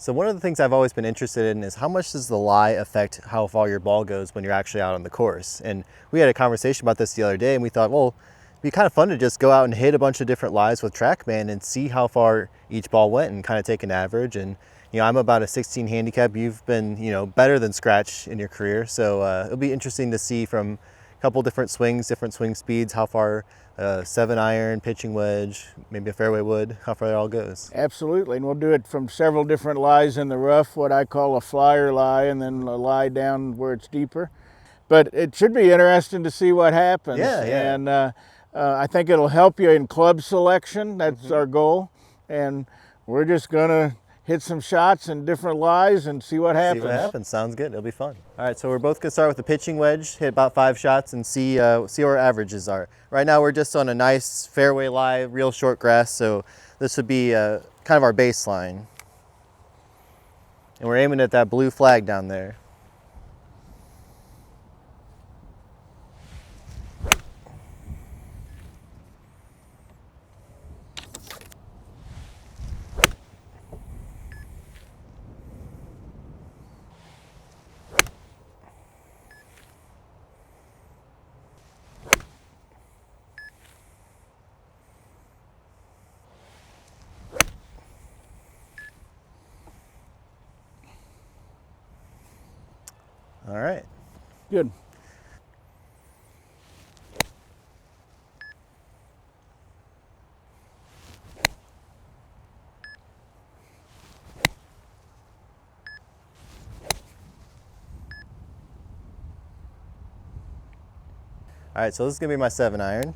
So one of the things I've always been interested in is how much does the lie affect how far your ball goes when you're actually out on the course? And we had a conversation about this the other day, and we thought, well, it'd be kind of fun to just go out and hit a bunch of different lies with TrackMan and see how far each ball went and kind of take an average. And I'm about a 16 handicap. You've been better than scratch in your career, so it'll be interesting to see from a couple different swings, different swing speeds, how far 7-iron, pitching wedge, maybe a fairway wood, how far it all goes. Absolutely, and we'll do it from several different lies in the rough, what I call a flyer lie, and then a lie down where it's deeper. But it should be interesting to see what happens. Yeah. And I think it'll help you in club selection. That's our goal. And we're just going to hit some shots and different lies and see what happens. See what happens. Sounds good. It'll be fun. All right, so we're both gonna start with the pitching wedge, hit about 5 shots, and see where our averages are. Right now we're just on a nice fairway lie, real short grass, so this would be kind of our baseline. And we're aiming at that blue flag down there. All right. Good. All right, so this is gonna be my 7-iron.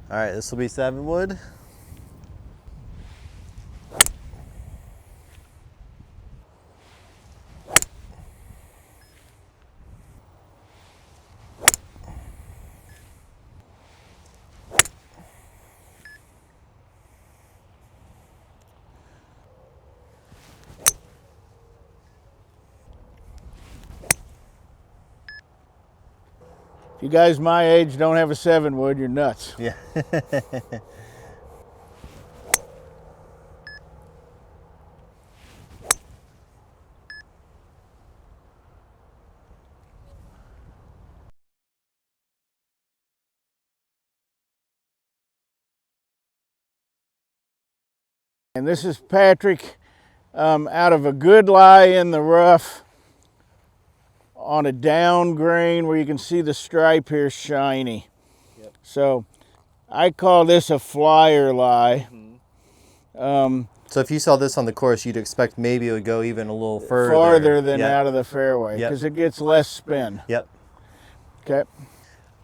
All right, this will be 7 wood. If you guys my age don't have a 7 wood, you're nuts. Yeah. And this is Patrick out of a good lie in the rough on a down grain where you can see the stripe here shiny. Yep. So I call this a flyer lie. So if you saw this on the course, you'd expect maybe it would go even a little further. Farther than out of the fairway, because it gets less spin. Yep. Okay.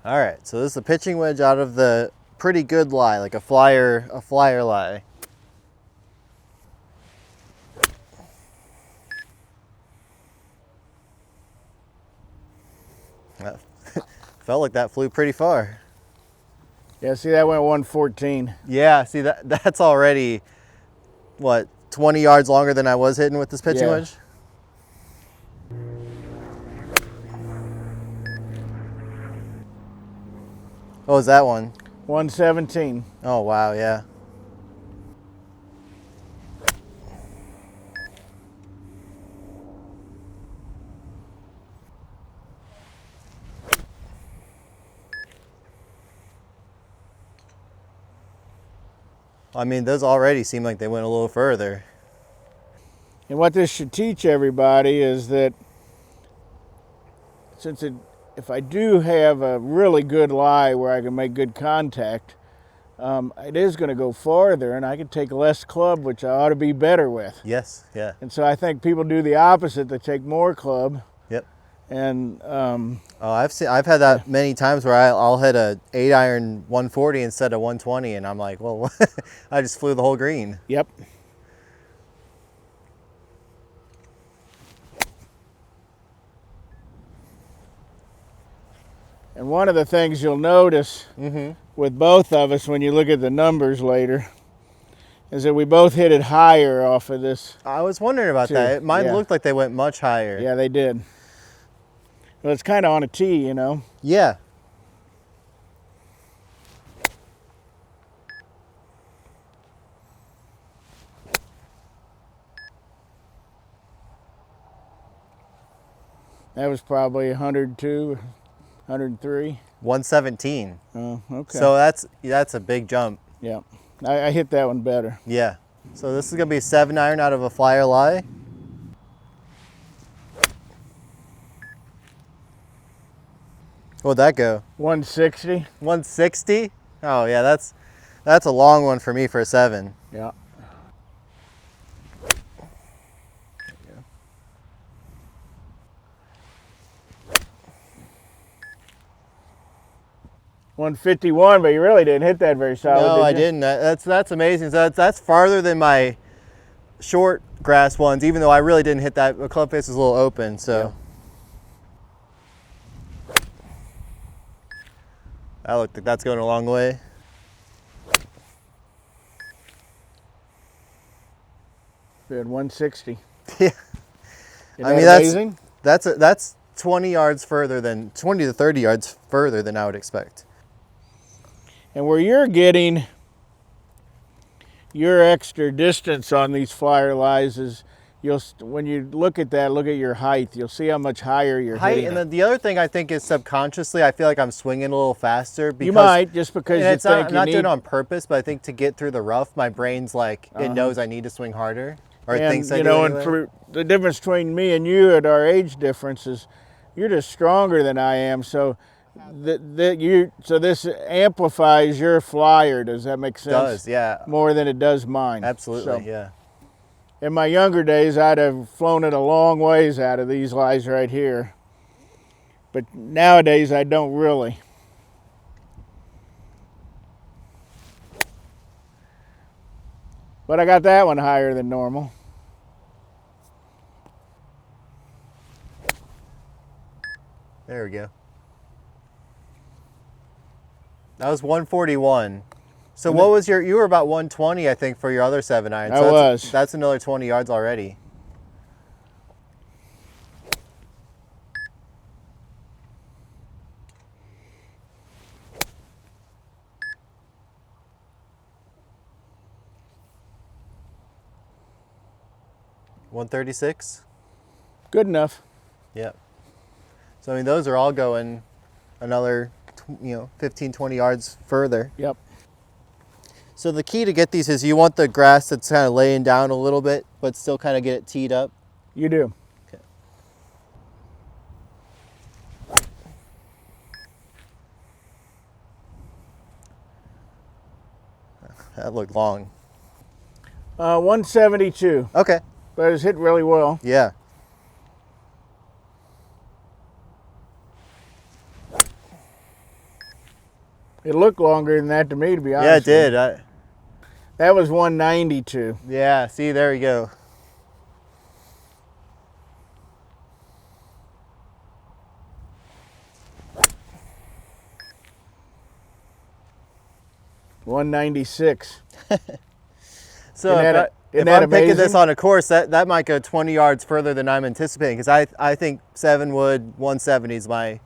All right, so this is the pitching wedge out of the pretty good lie, like a flyer lie. Felt like that flew pretty far. Yeah, see, that went 114. Yeah, see, that's already, what, 20 yards longer than I was hitting with this pitching wedge? What was that one? 117. Oh, wow, yeah. I mean, those already seem like they went a little further. And what this should teach everybody is that if I do have a really good lie where I can make good contact, it is going to go farther, and I can take less club, which I ought to be better with. Yes, yeah. And so I think people do the opposite. They take more club. Yep. And Oh, I've had that many times where I'll hit a 8-iron 140 instead of 120, and I'm like, well, I just flew the whole green. yep. And one of the things you'll notice with both of us when you look at the numbers later is that we both hit it higher off of this. I was wondering about Too. that. Mine Yeah. looked like they went much higher. Yeah, they did. Well, it's kind of on a tee, you know. Yeah. That was probably 102, 103. 117. Oh, okay. So that's a big jump. Yeah, I hit that one better. Yeah. So this is gonna be a 7-iron out of a flyer lie. What'd that go? 160. 160? Oh yeah, that's a long one for me for a 7. Yeah. 151, but you really didn't hit that very solid. No, did I you? didn't. That's amazing. So that's farther than my short grass ones, even though I really didn't hit that. The club face is a little open, so. That looked like that's going a long way. We had 160. Yeah. Isn't I mean, that amazing? that's 20 yards further than 20 to 30 yards further than I would expect. And where you're getting your extra distance on these flyer lies is when you look at that, look at your height. You'll see how much higher you're Height, hitting. and then the other thing I think is subconsciously, I feel like I'm swinging a little faster. Because, you might, just because and you it's think not, I'm not you doing need. it on purpose, but I think to get through the rough, my brain's like, it knows I need to swing harder. Or it And thinks I you do know, anyway. and for the difference between me and you at our age difference is, you're just stronger than I am. So this amplifies your flyer. Does that make sense? It does, yeah. More than it does mine. Absolutely, So, yeah. in my younger days, I'd have flown it a long ways out of these lies right here. But nowadays, I don't really. But I got that one higher than normal. There we go. That was 141. So what was you were about 120, I think, for your other 7-iron. I So was. That's another 20 yards already. $136. Good enough. Yep. So I mean, those are all going another, 15, 20 yards further. Yep. So the key to get these is you want the grass that's kind of laying down a little bit, but still kind of get it teed up. You do. Okay. That looked long. 172, Okay. but it's hit really well. Yeah. It looked longer than that to me, to be honest. Yeah, it did. That was 192. Yeah, see, there we go. So $196. if I'm picking this on a course, that might go 20 yards further than I'm anticipating, because I think 7-wood 170 is my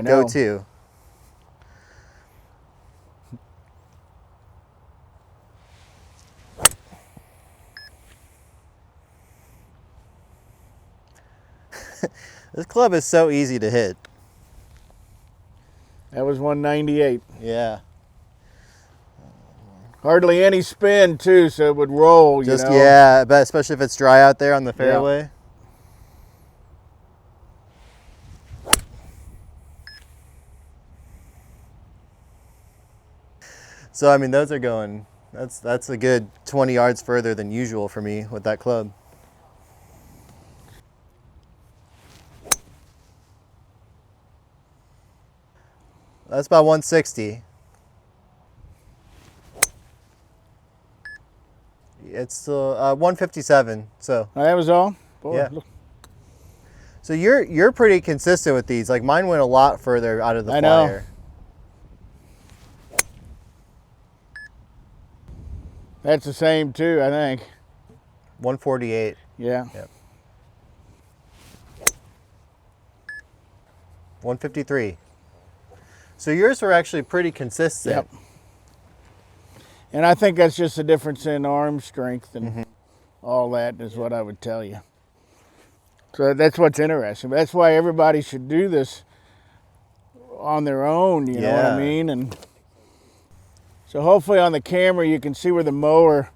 go-to. This club is so easy to hit. That was 198. Yeah. Hardly any spin too, so it would roll. Just, you know? yeah, but especially if it's dry out there on the fairway. So I mean, those are going. That's a good 20 yards further than usual for me with that club. That's about 160. It's still 157. So Oh, that was all? Boy, yeah. look. So you're pretty consistent with these. Like mine went a lot further out of the I know. flyer. That's the same too, I think. 148. Yeah. Yep. 153. So yours were actually pretty consistent. Yep. And I think that's just a difference in arm strength and all that is what I would tell you. So that's what's interesting. That's why everybody should do this on their own, you know what I Yeah. mean? And so hopefully on the camera you can see where the mower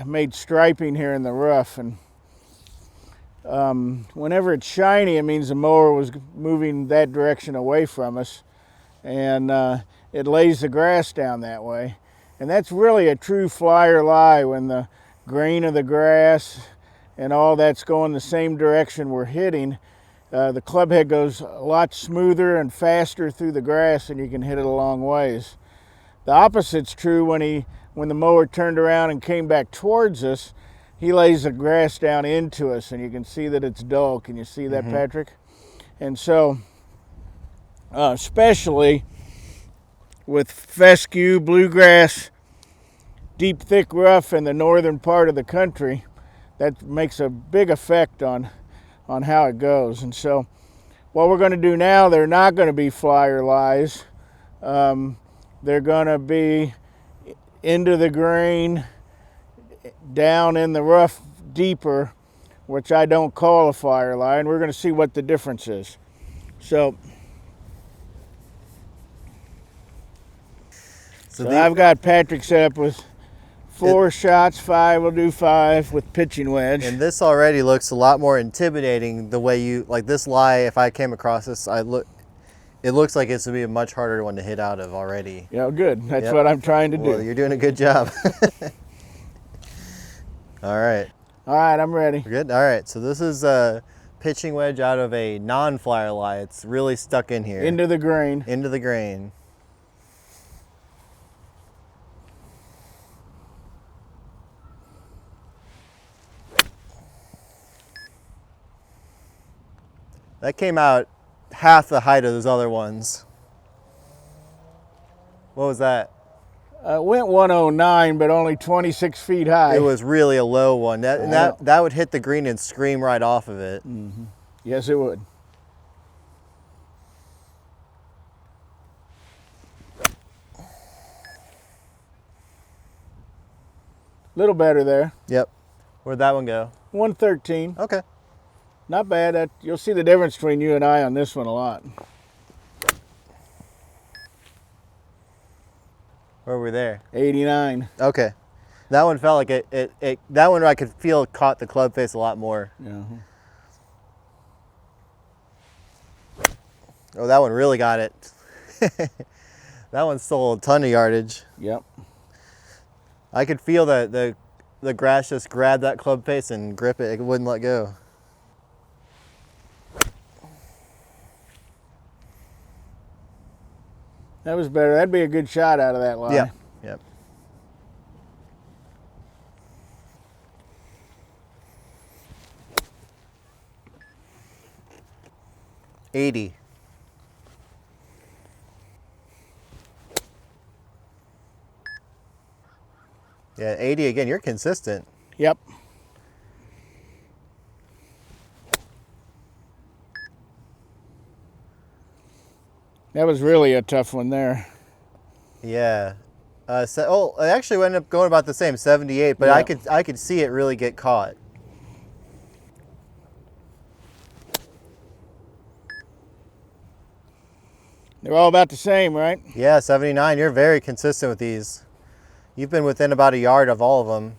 made striping here in the rough. And whenever it's shiny, it means the mower was moving that direction away from us. And it lays the grass down that way. And that's really a true flyer lie when the grain of the grass and all that's going the same direction we're hitting. The club head goes a lot smoother and faster through the grass and you can hit it a long ways. The opposite's true when the mower turned around and came back towards us. He lays the grass down into us and you can see that it's dull. Can you see that, Patrick? And so, especially with fescue, bluegrass, deep, thick rough in the northern part of the country, that makes a big effect on how it goes. And so what we're going to do now, they're not going to be flyer lies. They're going to be into the grain, down in the rough deeper, which I don't call a flyer lie, and we're going to see what the difference is. So I've got Patrick set up with 4 shots, 5, we'll do 5 with pitching wedge. And this already looks a lot more intimidating the way you, like this lie, if I came across this, it looks like it's going to be a much harder one to hit out of already. Yeah, good. That's what I'm trying to do. Well, you're doing a good job. All right. All right, I'm ready. Good. All right. So this is a pitching wedge out of a non-flyer lie. It's really stuck in here. Into the grain. Into the grain. That came out half the height of those other ones. What was that? Went 109, but only 26 feet high. It was really a low one. That would hit the green and scream right off of it. Mm-hmm. Yes, it would. Little better there. Yep. Where'd that one go? 113. Okay. Not bad. You'll see the difference between you and I on this one a lot. Where were we there? 89. Okay. That one felt like it that one I could feel caught the club face a lot more. Yeah. Oh, that one really got it. That one stole a ton of yardage. Yep. I could feel that the grass just grabbed that club face and grip it. It wouldn't let go. That was better. That'd be a good shot out of that line. Yeah. Yep. $80. Yeah, 80 again. You're consistent. Yep. That was really a tough one there. Yeah. It actually ended up going about the same, 78, but Yeah. I could see it really get caught. They're all about the same, right? Yeah, 79. You're very consistent with these. You've been within about a yard of all of them.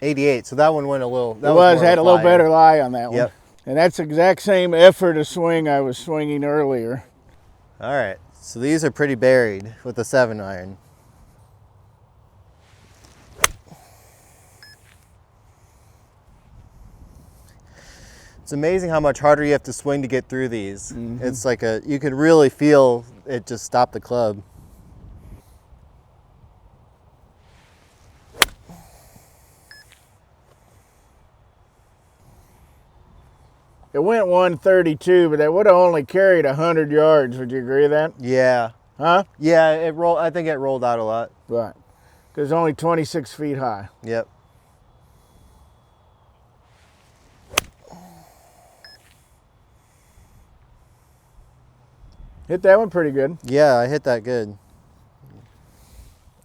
$88. So that one went a little. That was had a little better lie on that one. Yep. And that's the exact same effort of swing I was swinging earlier. All right. So these are pretty buried with the 7-iron. It's amazing how much harder you have to swing to get through these. It's like you can really feel it just stop the club. It went 132, but that would have only carried 100 yards. Would you agree with that? Yeah. Huh? Yeah, it rolled. I think it rolled out a lot. Right. Because it's only 26 feet high. Yep. Hit that one pretty good. Yeah, I hit that good.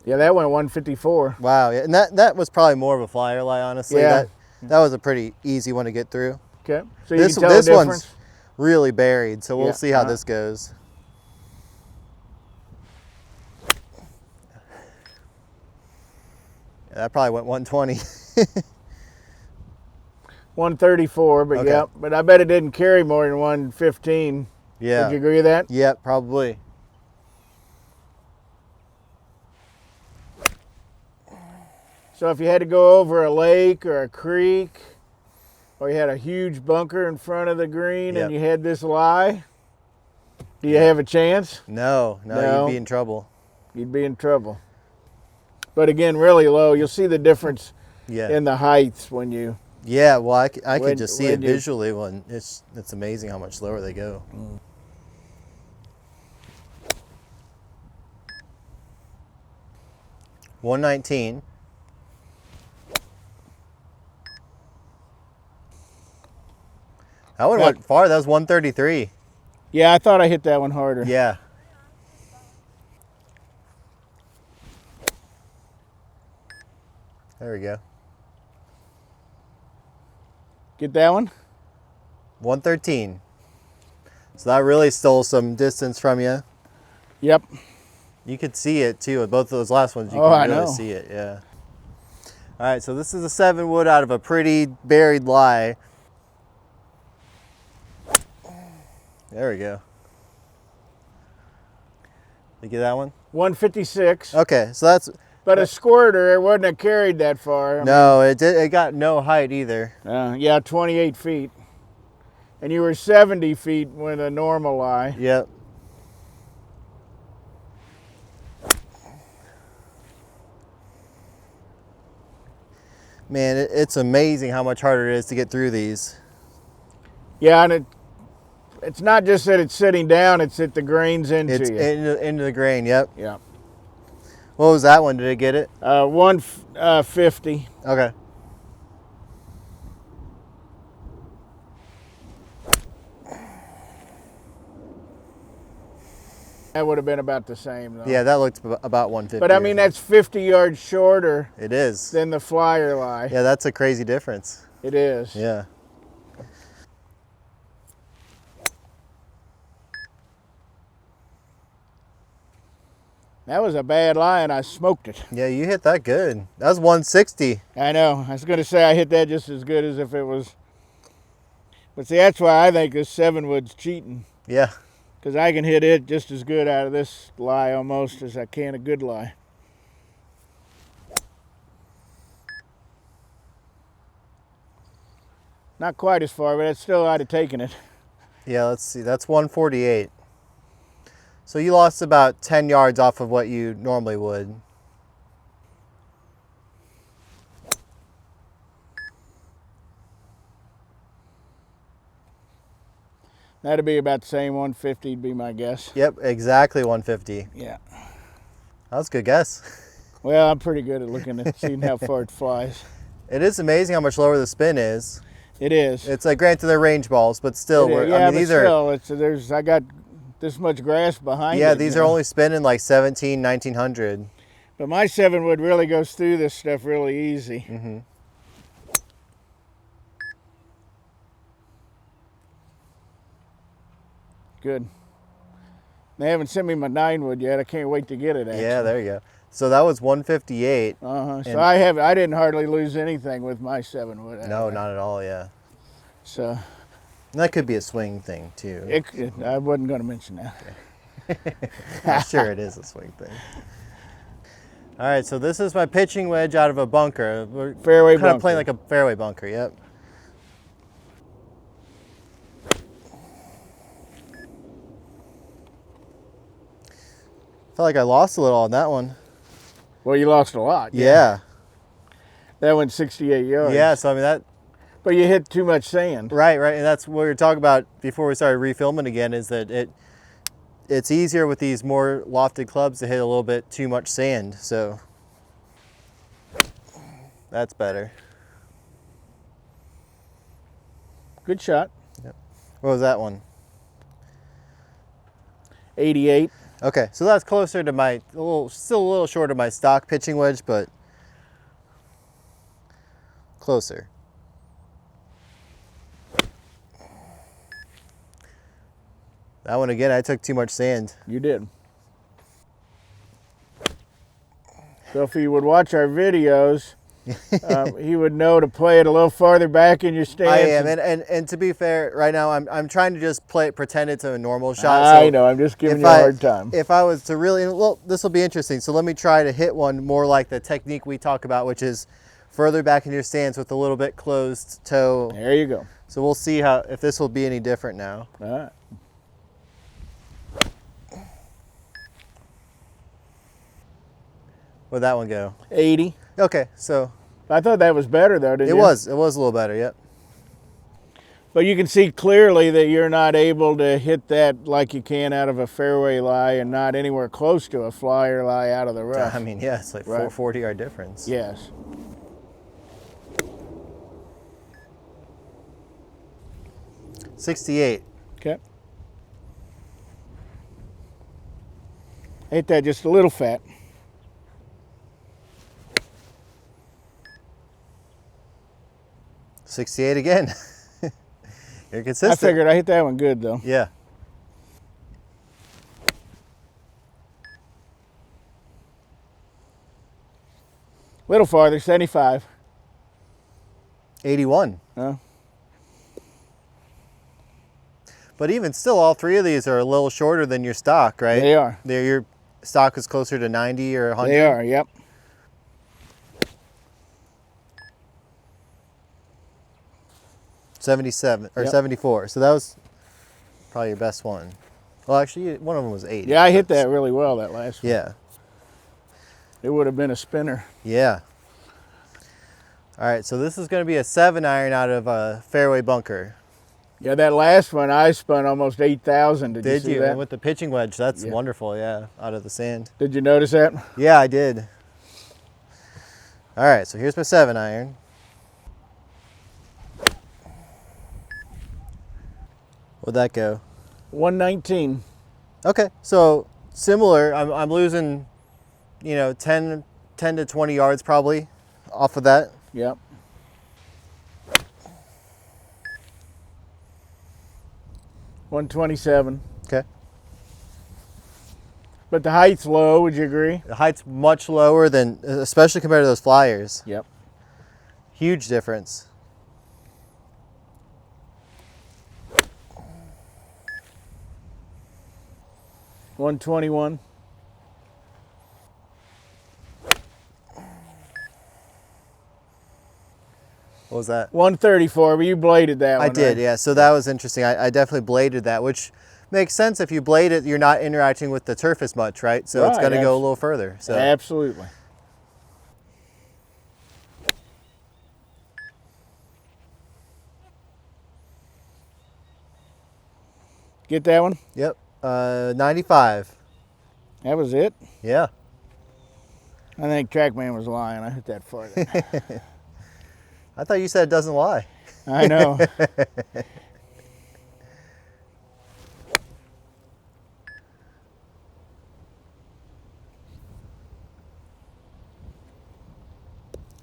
Yeah, that went 154. Wow. Yeah, and that was probably more of a flyer lie, honestly. Yeah. That was a pretty easy one to get through. Okay. So you This can tell the difference? one's really buried, so we'll Yeah, see how this goes. Yeah, that probably went 120. 134, but Okay. yeah. But I bet it didn't carry more than 115. Yeah. Would you agree with that? Yep, probably. So if you had to go over a lake or a creek, or you had a huge bunker in front of the green Yep. and you had this lie, do you have a chance? No, No. you'd be in trouble. You'd be in trouble. But again, really low. You'll see the difference Yeah. in the heights when you... Yeah, well, I When- could just see it when you- visually when it's amazing how much lower they go. 119. That one went far. That was 133. Yeah, I thought I hit that one harder. Yeah. There we go. Get that one? 113. So that really stole some distance from you. Yep. You could see it too. With both of those last ones, you Oh, I can really know. see it. Yeah. All right. So this is a 7 wood out of a pretty buried lie. There we go. You get that one? 156. Okay. So that's But a squirter, it wouldn't have carried that far. no. It did. It got no height either. Yeah, 28 feet. And you were 70 feet with a normal lie. Yep. Man, it's amazing how much harder it is to get through these. Yeah, and it's not just that it's sitting down, it's that the grain's into It's you. into the grain. Yep. Yeah. What was that one? Did it get it? 150. Okay. That would have been about the same, though. Yeah, that looked about 150. But I mean, that's 50 yards shorter It is. than the flyer lie. Yeah, that's a crazy difference. It is. Yeah. That was a bad lie, and I smoked it. Yeah, you hit that good. That was 160. I know. I was going to say I hit that just as good as if it was. But see, that's why I think this 7 wood's cheating. Yeah. Because I can hit it just as good out of this lie almost as I can a good lie. Not quite as far, but it's still I'd have taken it. Yeah, let's see. That's 148. So you lost about 10 yards off of what you normally would. That'd be about the same 150 would be my guess. Yep, exactly 150. Yeah. That was a good guess. Well, I'm pretty good at looking at seeing how far it flies. It is amazing how much lower the spin is. It is. It's like, granted they're range balls, but still, It is. we're, Yeah, I mean, but these are, still, I got this much grass behind it. yeah, these you are know. only spinning like 17, 1900. But my 7 wood really goes through this stuff really easy. Mm-hmm. Good. They haven't sent me my 9 wood yet. I can't wait to get it. Actually. Yeah, there you go. So that was 158. So And- I didn't hardly lose anything with my 7 wood. No, not at all, yeah. So And that could be a swing thing too. I wasn't going to mention that. I'm sure it is a swing thing. All right, so this is my pitching wedge out of a bunker. We're Fairway kind of bunker. playing like a fairway bunker, yep. Felt like I lost a little on that one. Well, you lost a lot. Yeah. That went 68 yards. Yeah, so I mean that. But you hit too much sand. Right, and that's what we were talking about before we started refilming again, is that it's easier with these more lofted clubs to hit a little bit too much sand, so that's better. Good shot. Yep. What was that one? 88. Okay, so that's closer to my, still a little short of my stock pitching wedge, but closer. That one again, I took too much sand. You did. So if he would watch our videos, he would know to play it a little farther back in your stance. I am, and to be fair, right now I'm trying to just pretend it's a normal shot. I know, I'm just giving you a hard time. If I was to really, well, this will be interesting. So let me try to hit one more like the technique we talk about, which is further back in your stance with a little bit closed toe. There you go. So we'll see if this will be any different now. All right. Where'd that one go? 80. Okay, so I thought that was better though, didn't you? it was a little better, yep. But you can see clearly that you're not able to hit that like you can out of a fairway lie and not anywhere close to a flyer lie out of the rough. I mean, yeah, it's like Right. 440-yard difference. Yes. $68. Okay. Hit that just a little fat. $68 again. You're consistent. I figured I hit that one good though. Yeah. Little farther, 75. 81. Huh? But even still, all three of these are a little shorter than your stock, right? They are. Your stock is closer to 90 or 100. They are, yep. $77 or Yep. $74. So that was probably your best one. Well, actually, one of them was 80. Yeah, I hit that really well, that last one. Yeah. It would have been a spinner. Yeah. All right, so this is going to be a 7-iron out of a fairway bunker. Yeah, that last one I spun almost 8,000. Did you Did see you? that? And with the pitching wedge, that's Yeah. wonderful, yeah, out of the sand. Did you notice that? Yeah, I did. All right, so here's my 7-iron. Where'd that go? 119. Okay, so similar. I'm losing, 10 to 20 yards probably off of that. Yep. $127. Okay. But the height's low, would you agree? The height's much lower than, especially compared to those flyers. Yep. Huge difference. $121. What was that? 134, but you bladed that one. I did, right? yeah. So that was interesting. I definitely bladed that, which makes sense. If you blade it, you're not interacting with the turf as much, right? So it's Right, going to go a little further. So Absolutely. Get that one? Yep. 95. That was it? Yeah. I think TrackMan was lying. I hit that farther. I thought you said it doesn't lie. I know.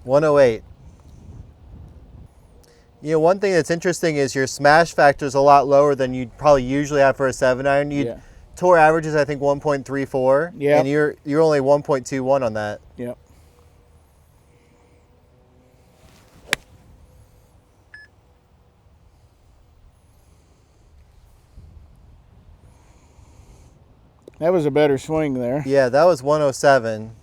$108. One thing that's interesting is your smash factor is a lot lower than you'd probably usually have for a 7-iron. Yeah. Tour average is I think 1.34. Yep. And you're only 1.21 on that. Yep. That was a better swing there. Yeah, that was 107.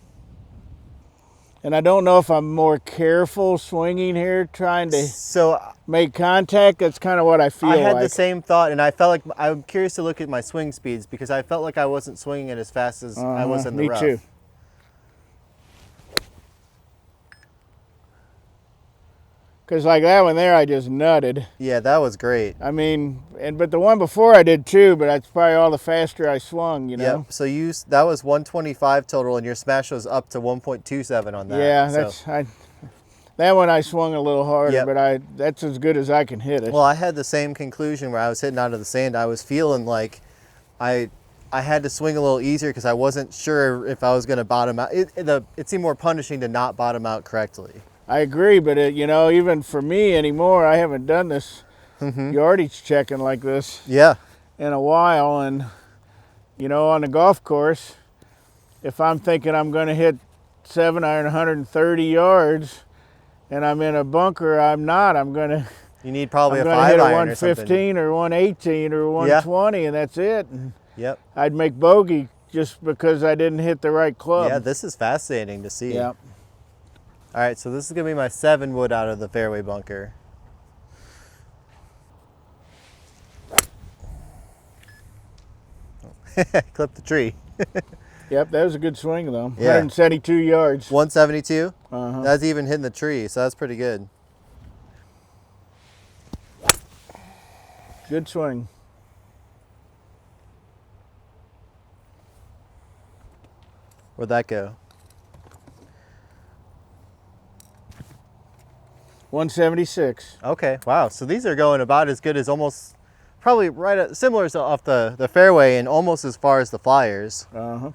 And I don't know if I'm more careful swinging here, trying to make contact. That's kind of what I feel like. I had the same thought, and I felt like I'm curious to look at my swing speeds because I felt like I wasn't swinging it as fast as I was in the rough. Me too. Because like that one there, I just nutted. Yeah, that was great. I mean, but the one before I did too, but that's probably all the faster I swung, you know? Yep, so that was 125 total, and your smash was up to 1.27 on that. Yeah, that one I swung a little harder, Yep. but that's as good as I can hit it. Well, I had the same conclusion where I was hitting out of the sand. I was feeling like I had to swing a little easier because I wasn't sure if I was going to bottom out. It seemed more punishing to not bottom out correctly. I agree, but you know, even for me anymore, I haven't done this yardage checking like this in a while. And you know, on the golf course, if I'm thinking I'm going to hit 7 iron 130 yards, and I'm in a bunker, I'm not. I'm going to. You need probably I'm a gonna 5 hit a iron or something. 115 or 118 or 120, and that's it. And yep. I'd make bogey just because I didn't hit the right club. Yeah, this is fascinating to see. Yep. All right, so this is going to be my 7 wood out of the fairway bunker. Clip the tree. Yep, that was a good swing though. Yeah. 172 yards. 172? Uh-huh. That's even hitting the tree, so that's pretty good. Good swing. Where'd that go? 176. Okay, wow. So these are going about as good as almost, probably similar to off the fairway and almost as far as the Flyers. Uh-huh.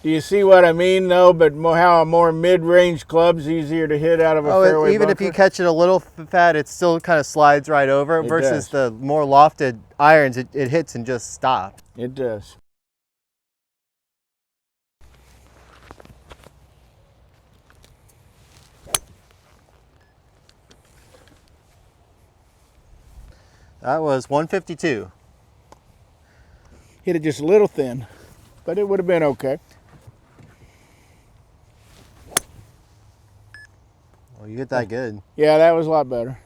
Do you see what I mean though, but how a more mid-range club's easier to hit out of a fairway even bunker? if you catch it a little fat, it still kind of slides right over It versus does. the more lofted irons, it hits and just stops. It does. That was 152. Hit it just a little thin, but it would have been okay. Well, you hit that good. Yeah, that was a lot better.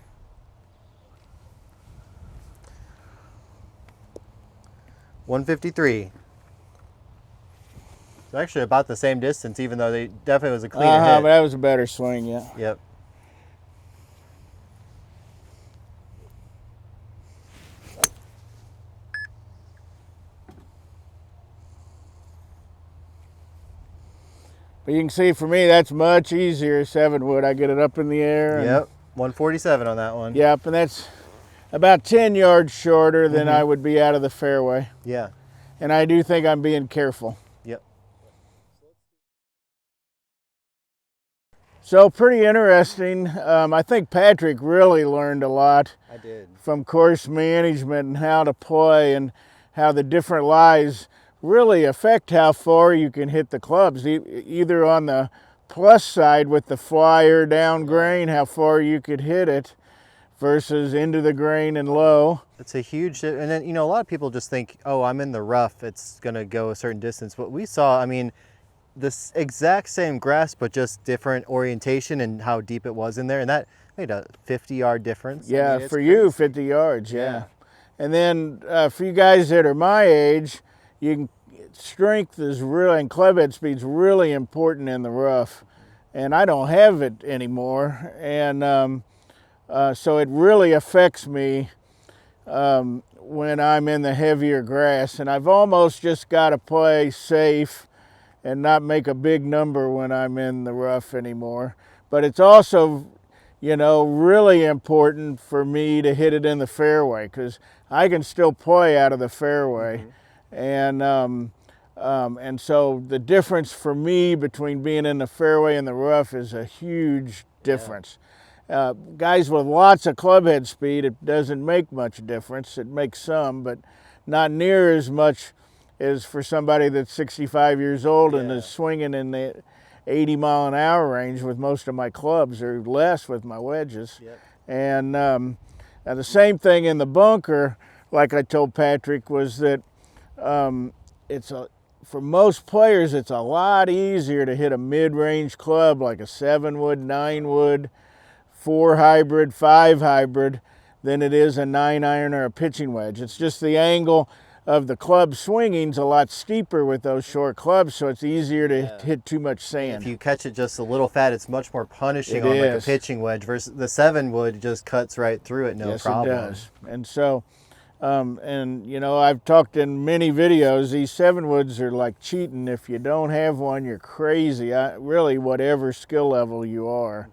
$153. It's actually about the same distance, even though they definitely was a cleaner hit. But that was a better swing, yeah. Yep. But you can see for me, that's much easier, 7 wood. I get it up in the air. And, Yep, 147 on that one. Yep, and that's about 10 yards shorter than I would be out of the fairway. Yeah. And I do think I'm being careful. Yep. So pretty interesting. I think Patrick really learned a lot I did. from course management and how to play and how the different lies really affect how far you can hit the clubs, either on the plus side with the flyer down grain, how far you could hit it, versus into the grain and low. It's a huge, and then, you know, a lot of people just think, oh, I'm in the rough, it's going to go a certain distance. But we saw, I mean, this exact same grass, but just different orientation and how deep it was in there. And that made a 50-yard difference. Yeah, I mean, for crazy. you, 50 yards, yeah. And then for you guys that are my age, strength is really, and clubhead speed's really important in the rough. And I don't have it anymore. And so it really affects me when I'm in the heavier grass. And I've almost just got to play safe and not make a big number when I'm in the rough anymore. But it's also, you know, really important for me to hit it in the fairway, because I can still play out of the fairway. And so the difference for me between being in the fairway and the rough is a huge difference. Guys with lots of clubhead speed, it doesn't make much difference. It makes some, but not near as much as for somebody that's 65 years old and is swinging in the 80-mile-an-hour range with most of my clubs, or less with my wedges. And the same thing in the bunker, like I told Patrick, was that for most players, it's a lot easier to hit a mid-range club like a 7-wood, 9-wood, 4 hybrid, 5 hybrid than it is a 9-iron or a pitching wedge. It's just the angle of the club swinging's a lot steeper with those short clubs, so it's easier to hit too much sand. If you catch it just a little fat, it's much more punishing It on like a is. pitching wedge versus the 7-wood just cuts right through it, no Yes, problem. it does. And so, and you know, I've talked in many videos, these 7-woods are like cheating. If you don't have one, you're crazy. Really, whatever skill level you are.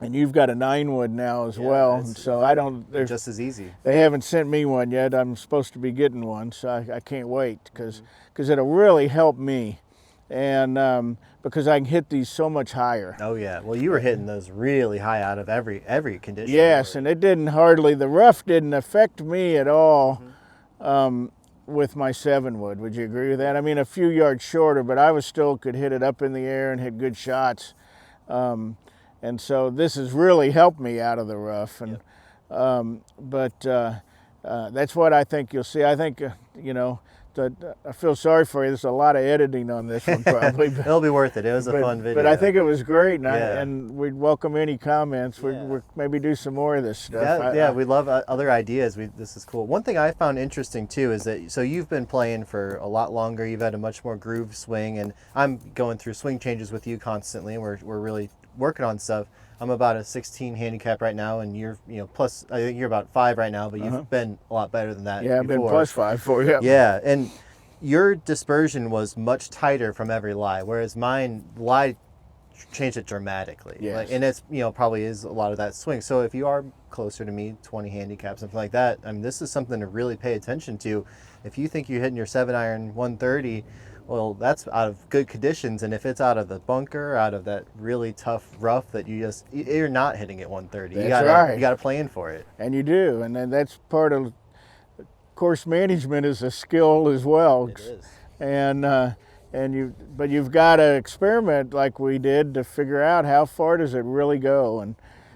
And you've got a 9-wood now as well. And so I don't, Just as easy. they haven't sent me one yet. I'm supposed to be getting one, so I can't wait because it'll really help me. And because I can hit these so much higher. Oh yeah. Well, you were hitting those really high out of every condition. Yes, and it didn't hardly, the rough didn't affect me at all with my 7-wood. Would you agree with that? I mean, a few yards shorter, but I still could hit it up in the air and hit good shots. And so this has really helped me out of the rough. And that's what I think you'll see. I think, you know, I feel sorry for you. There's a lot of editing on this one probably. It'll be worth it. It was a fun video. But I think it was great, and we'd welcome any comments. We'd maybe do some more of this stuff. Yeah, we love other ideas. This is cool. One thing I found interesting too is that, so you've been playing for a lot longer. You've had a much more groove swing, and I'm going through swing changes with you constantly, and we're really working on stuff. I'm about a 16 handicap right now, and you're, you know, plus, I think you're about 5 right now, but you've been a lot better than that. Yeah, I've been before. +5 for you. Yeah, and your dispersion was much tighter from every lie, whereas mine, lie changed it dramatically. Yes. And it's, you know, probably is a lot of that swing. So if you are closer to me, 20 handicap, something like that, I mean, this is something to really pay attention to. If you think you're hitting your 7-iron 130, well, that's out of good conditions, and if it's out of the bunker, out of that really tough rough that you're not hitting at 130. That's right. You got to plan for it. And you do, and then that's part of course management is a skill as well. It is. But you've got to experiment like we did to figure out how far does it really go. And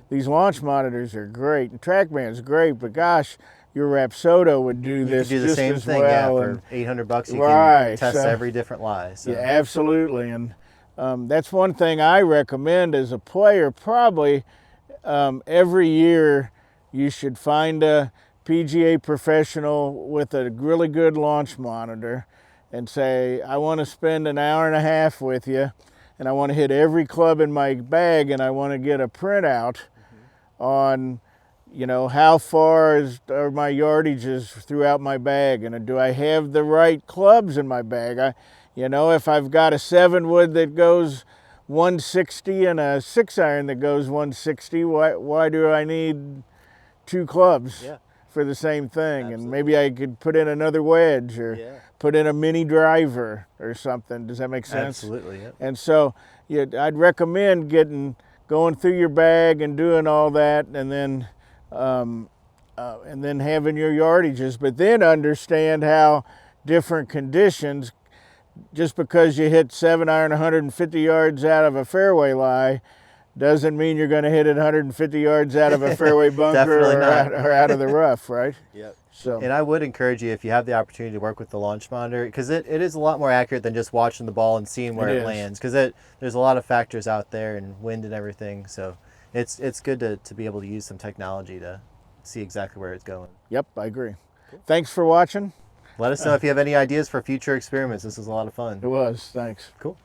these launch monitors are great, and TrackMan's great, but gosh, your Rapsodo would do this You could do the just same as thing, well. for $800 you Right, can test so- every different lie. So. Yeah, absolutely. And that's one thing I recommend as a player. Probably every year you should find a PGA professional with a really good launch monitor and say, I want to spend an hour and a half with you, and I want to hit every club in my bag, and I want to get a printout on, you know, how far are my yardages throughout my bag, and do I have the right clubs in my bag? You know, if I've got a 7-wood that goes 160 and a 6-iron that goes 160, why do I need 2 clubs for the same thing? Absolutely. And maybe I could put in another wedge or put in a mini driver or something. Does that make sense? Absolutely, yeah. And so I'd recommend going through your bag and doing all that, and then having your yardages, but then understand how different conditions, just because you hit 7-iron 150 yards out of a fairway lie doesn't mean you're going to hit it 150 yards out of a fairway bunker or out of the rough, right? Yep. So, and I would encourage you, if you have the opportunity to work with the launch monitor, because it is a lot more accurate than just watching the ball and seeing where it lands, because there's a lot of factors out there and wind and everything. So it's good to be able to use some technology to see exactly where it's going. Yep, I agree. Cool. Thanks for watching. Let us know if you have any ideas for future experiments. This was a lot of fun. It was. Thanks. Cool.